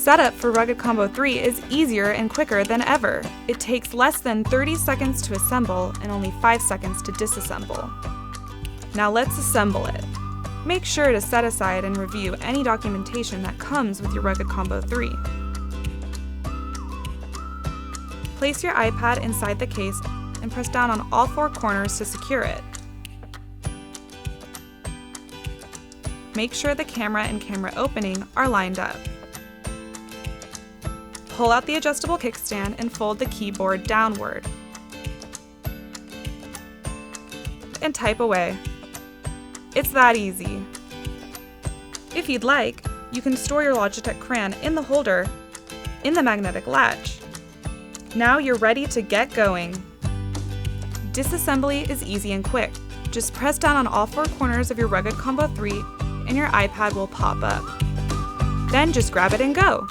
Setup for Rugged Combo 3 is easier and quicker than ever. It takes less than 30 seconds to assemble and only 5 seconds to disassemble. Now let's assemble it. Make sure to set aside and review any documentation that comes with your Rugged Combo 3. Place your iPad inside the case and press down on all 4 corners to secure it. Make sure the camera and camera opening are lined up. Pull out the adjustable kickstand and fold the keyboard downward. And type away. It's that easy. If you'd like, you can store your Logitech crayon in the holder in the magnetic latch. Now you're ready to get going. Disassembly is easy and quick. Just press down on all 4 corners of your Rugged Combo 3 and your iPad will pop up. Then just grab it and go.